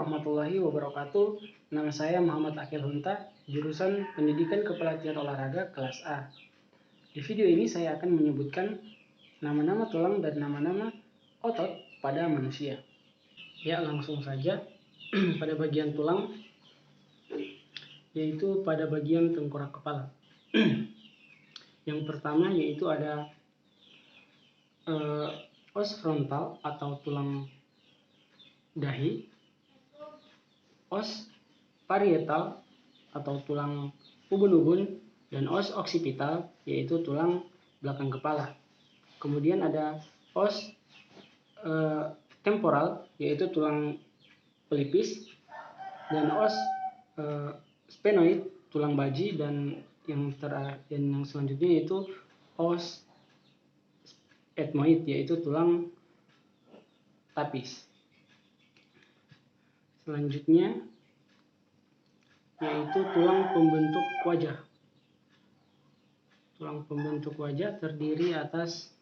warahmatullahi wabarakatuh. Nama saya Muhammad Akil Hunta, jurusan Pendidikan Kepelatihan Olahraga kelas A. Di video ini saya akan menyebutkan nama-nama tulang dan nama-nama otot pada manusia. Ya, langsung saja. Pada bagian tulang, yaitu pada bagian tengkorak kepala. Yang pertama yaitu ada os frontal atau tulang dahi, os parietal atau tulang ubun-ubun, dan os oksipital yaitu tulang belakang kepala. Kemudian ada os temporal yaitu tulang pelipis, dan os sphenoid tulang baji, dan yang selanjutnya yaitu os ethmoid yaitu tulang tapis. Selanjutnya yaitu tulang pembentuk wajah. Tulang pembentuk wajah terdiri atas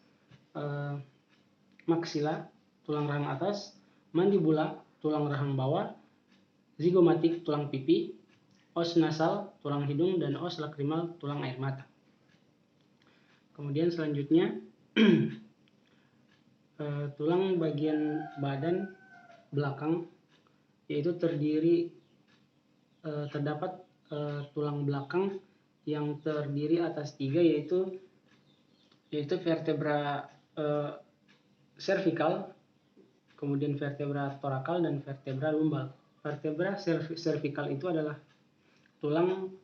maksila, tulang rahang atas, mandibula, tulang rahang bawah, zigomatik, tulang pipi, os nasal, tulang hidung, dan os lakrimal, tulang air mata. Kemudian selanjutnya tulang bagian badan belakang, yaitu terdapat tulang belakang yang terdiri atas 3, yaitu vertebra cervical, kemudian vertebra torakal, dan vertebra lumbal. Vertebra cervical itu adalah tulang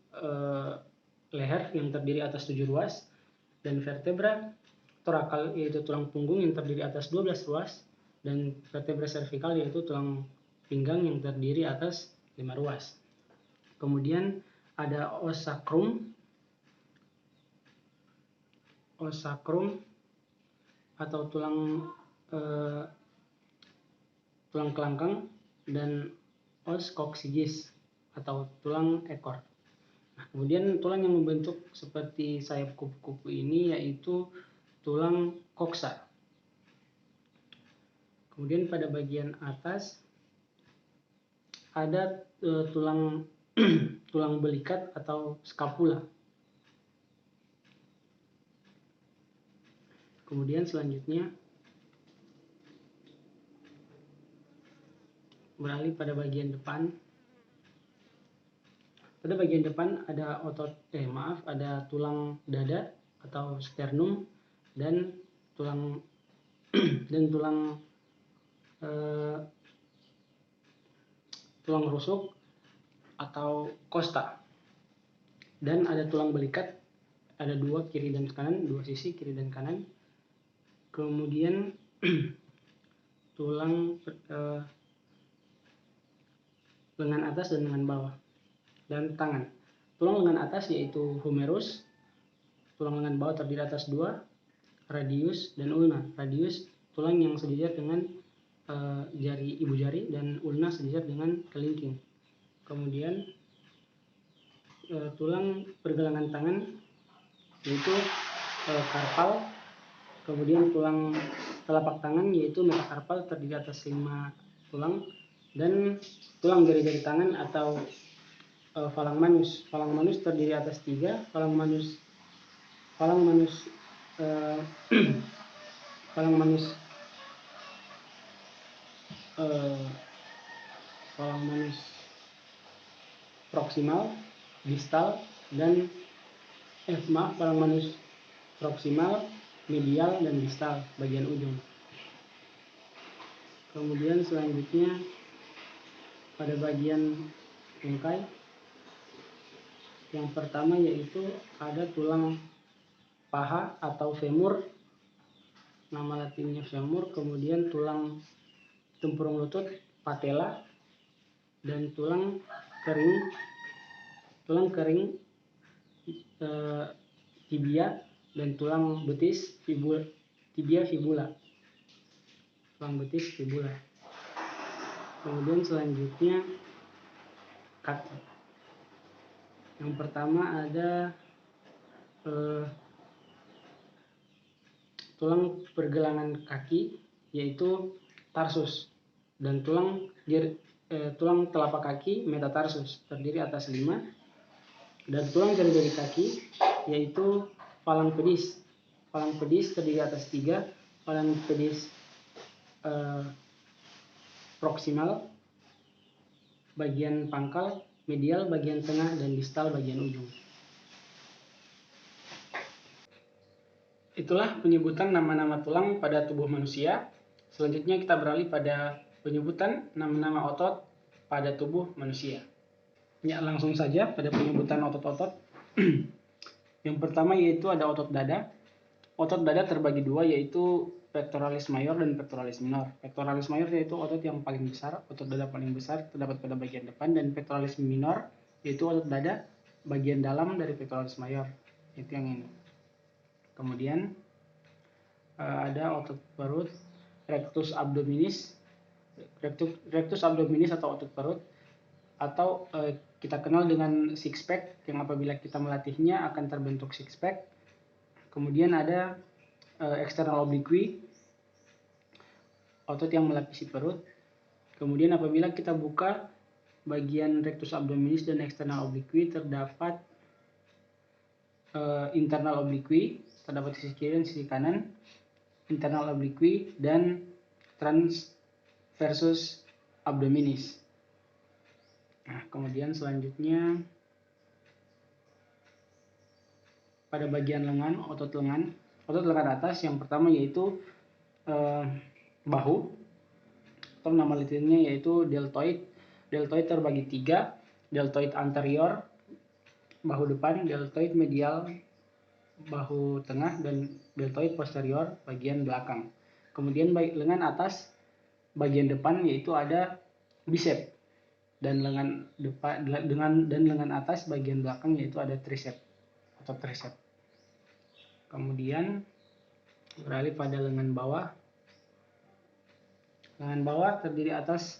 leher yang terdiri atas 7 ruas, dan vertebra torakal yaitu tulang punggung yang terdiri atas 12 ruas, dan vertebra cervical yaitu tulang pinggang yang terdiri atas 5 ruas. Kemudian ada os sacrum atau tulang kelangkang, dan os coccygeus atau tulang ekor. Nah, kemudian tulang yang membentuk seperti sayap kupu-kupu ini yaitu tulang koksa. Kemudian pada bagian atas ada tulang belikat atau scapula. Kemudian selanjutnya beralih pada bagian depan. Pada bagian depan ada ada tulang dada atau sternum, dan tulang rusuk atau costa. Dan ada tulang belikat, ada 2 kiri dan kanan, 2 sisi kiri dan kanan. Kemudian tulang lengan atas dan lengan bawah, dan tangan. Tulang lengan atas yaitu humerus, tulang lengan bawah terdiri atas 2, radius dan ulna. Radius tulang yang sejajar dengan ibu jari, dan ulna sejajar dengan kelingking. Kemudian tulang pergelangan tangan yaitu karpal. Kemudian tulang telapak tangan yaitu metakarpal terdiri atas 5 tulang, dan tulang jari-jari tangan atau falang manus. Falang manus terdiri atas 3, falang manus proksimal, distal, dan falang manus proksimal, medial, dan distal bagian ujung. Kemudian selanjutnya pada bagian tungkai, yang pertama yaitu ada tulang paha atau femur, nama latinnya femur. Kemudian tulang tempurung lutut, patella, dan tulang kering tibia, dan tulang betis tibia fibula. Tulang betis fibula. Kemudian selanjutnya kaki. Yang pertama ada tulang pergelangan kaki yaitu tarsus, dan tulang tulang telapak kaki metatarsus terdiri atas 5, dan tulang jari-jari kaki yaitu falang pedis. Falang pedis terdiri atas 3, falang pedis proksimal, bagian pangkal, medial bagian tengah, dan distal bagian ujung. Itulah penyebutan nama-nama tulang pada tubuh manusia. Selanjutnya kita beralih pada penyebutan nama-nama otot pada tubuh manusia. Ya, langsung saja pada penyebutan otot-otot. Yang pertama yaitu ada otot dada. Otot dada terbagi dua, yaitu pectoralis mayor dan pectoralis minor. Pectoralis mayor yaitu otot yang paling besar, otot dada paling besar terdapat pada bagian depan, dan pectoralis minor yaitu otot dada bagian dalam dari pectoralis mayor. Itu yang ini. Kemudian ada otot perut, rectus abdominis. Rectus abdominis atau otot perut, atau kita kenal dengan six pack, yang apabila kita melatihnya akan terbentuk six pack. Kemudian ada external oblique, otot yang melapisi perut. Kemudian apabila kita buka bagian rectus abdominis dan external oblique, terdapat internal oblique, terdapat sisi kiri dan sisi kanan, internal oblique dan transversus abdominis. Nah, kemudian selanjutnya pada bagian lengan, otot lengan atas yang pertama yaitu bahu, atau nama latinnya yaitu deltoid. Deltoid terbagi 3, deltoid anterior bahu depan, deltoid medial bahu tengah, dan deltoid posterior bagian belakang. Kemudian lengan atas bagian depan yaitu ada bicep, dan lengan depan dan lengan atas bagian belakang yaitu ada tricep atau tricep. Kemudian beralih pada lengan bawah. Lengan bawah terdiri atas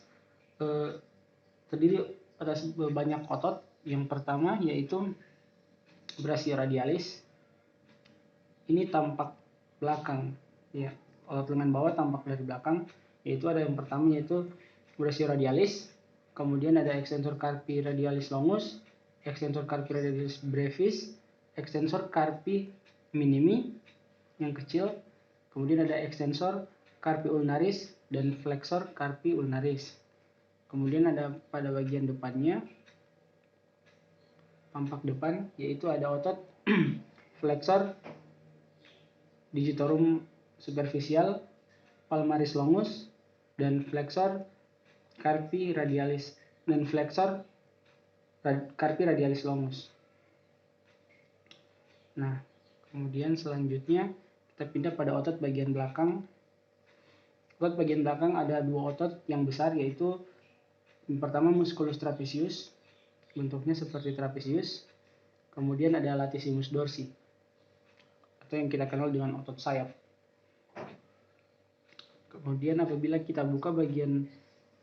banyak otot. Yang pertama yaitu brachioradialis. Ini tampak belakang, ya. Otot lengan bawah tampak dari belakang, yaitu ada yang pertama yaitu brachioradialis. Kemudian ada extensor carpi radialis longus, extensor carpi radialis brevis, extensor carpi minimi yang kecil. Kemudian ada extensor carpi ulnaris dan flexor carpi ulnaris. Kemudian ada pada bagian depannya, tampak depan, yaitu ada otot flexor digitorum superficial, palmaris longus, dan flexor carpi radialis longus. Nah, kemudian selanjutnya kita pindah pada otot bagian belakang. Otot bagian belakang ada 2 otot yang besar, yaitu yang pertama musculus trapezius, bentuknya seperti trapesius. Kemudian ada latissimus dorsi, atau yang kita kenal dengan otot sayap. Kemudian apabila kita buka bagian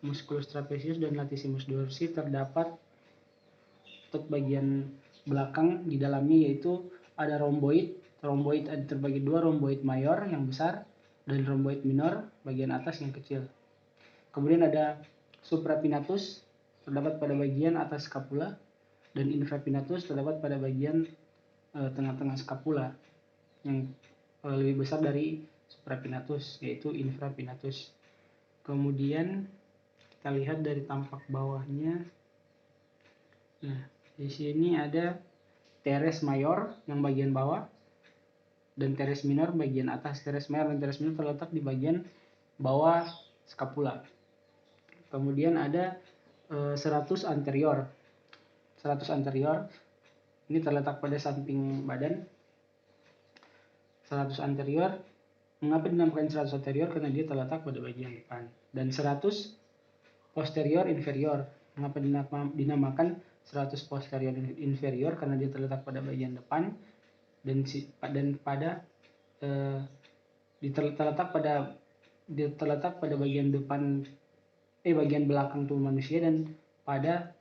musculus trapezius dan latissimus dorsi, terdapat otot bagian belakang di dalamnya, yaitu ada romboid. Romboid ada terbagi 2, romboid mayor yang besar dan romboid minor bagian atas yang kecil. Kemudian ada suprapinatus, terdapat pada bagian atas skapula, dan infrapinatus terdapat pada bagian tengah-tengah skapula yang lebih besar dari suprapinatus, yaitu infrapinatus. Kemudian kita lihat dari tampak bawahnya. Nah, di sini ada teres mayor yang bagian bawah dan teres minor bagian atas. Teres mayor dan teres minor terletak di bagian bawah skapula. Kemudian ada serratus anterior. Serratus anterior ini terletak pada samping badan. Serratus anterior, mengapa dinamakan serratus anterior? Karena dia terletak pada bagian depan. Dan serratus posterior inferior, mengapa dinamakan serratus posterior inferior? Karena dia terletak pada bagian depan dan terletak pada bagian depan bagian belakang tubuh manusia, dan pada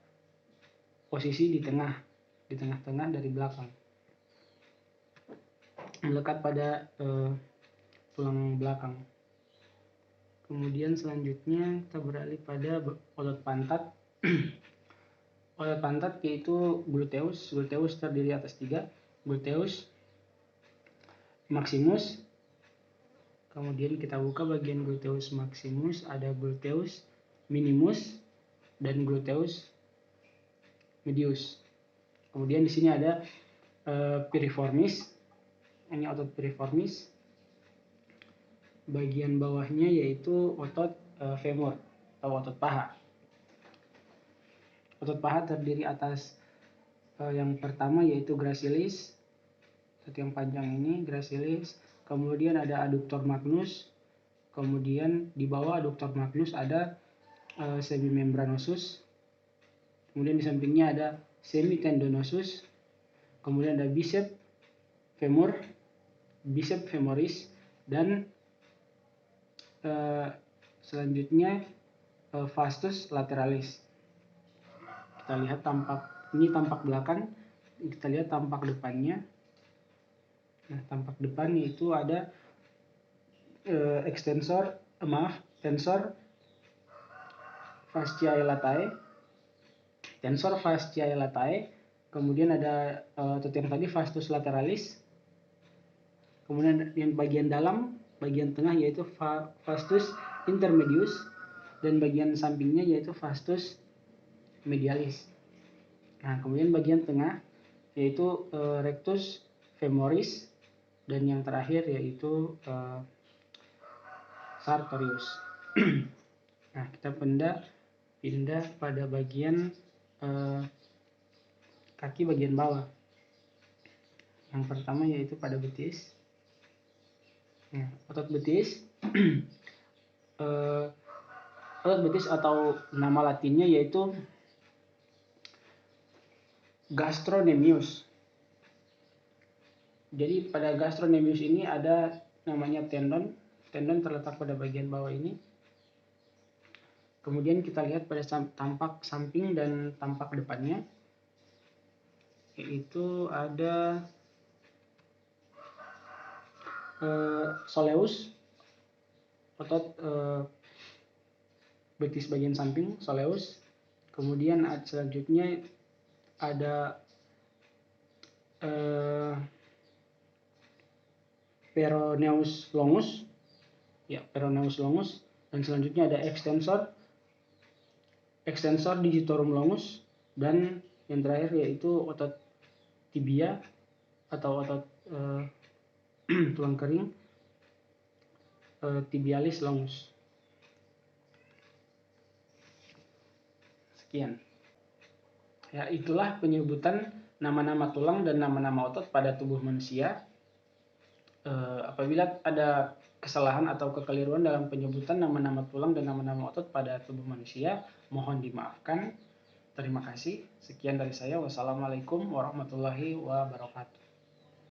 posisi di tengah-tengah dari belakang, melekat pada tulang belakang. Kemudian selanjutnya kita beralih pada otot pantat. Otot pantat yaitu gluteus. Gluteus terdiri atas 3, gluteus maximus. Kemudian kita buka bagian gluteus maximus, ada gluteus minimus dan gluteus medius. Kemudian di sini ada piriformis. Ini otot piriformis. Bagian bawahnya yaitu otot femur atau otot paha. Otot paha terdiri atas yang pertama yaitu gracilis, otot yang panjang ini gracilis. Kemudian ada aductor magnus. Kemudian di bawah aductor magnus ada semimembranosus. Kemudian di sampingnya ada semitendonosus. Kemudian ada bicep femur, bicep femoris, dan selanjutnya vastus lateralis. Kita lihat ini tampak belakang, kita lihat tampak depannya. Nah, tampak depan yaitu ada tensor fasciae latae, kemudian ada otot yang tadi vastus lateralis. Kemudian yang bagian dalam, bagian tengah yaitu vastus intermedius, dan bagian sampingnya yaitu vastus medialis. Nah, kemudian bagian tengah yaitu rectus femoris, dan yang terakhir yaitu sartorius. Nah, kita pindah pada bagian kaki bagian bawah. Yang pertama yaitu pada betis. Nah, otot betis otot betis atau nama latinnya yaitu gastrocnemius. Jadi pada gastrocnemius ini ada namanya tendon terletak pada bagian bawah ini. Kemudian kita lihat pada tampak samping dan tampak depannya, yaitu ada soleus, otot betis bagian samping, soleus. Kemudian selanjutnya ada peroneus longus, dan selanjutnya ada extensor digitorum longus, dan yang terakhir yaitu otot tibia atau otot tulang kering, tibialis longus. Sekian. Ya, itulah penyebutan nama-nama tulang dan nama-nama otot pada tubuh manusia. Apabila ada kesalahan atau kekeliruan dalam penyebutan nama-nama tulang dan nama-nama otot pada tubuh manusia, mohon dimaafkan. Terima kasih. Sekian dari saya. Wassalamualaikum warahmatullahi wabarakatuh.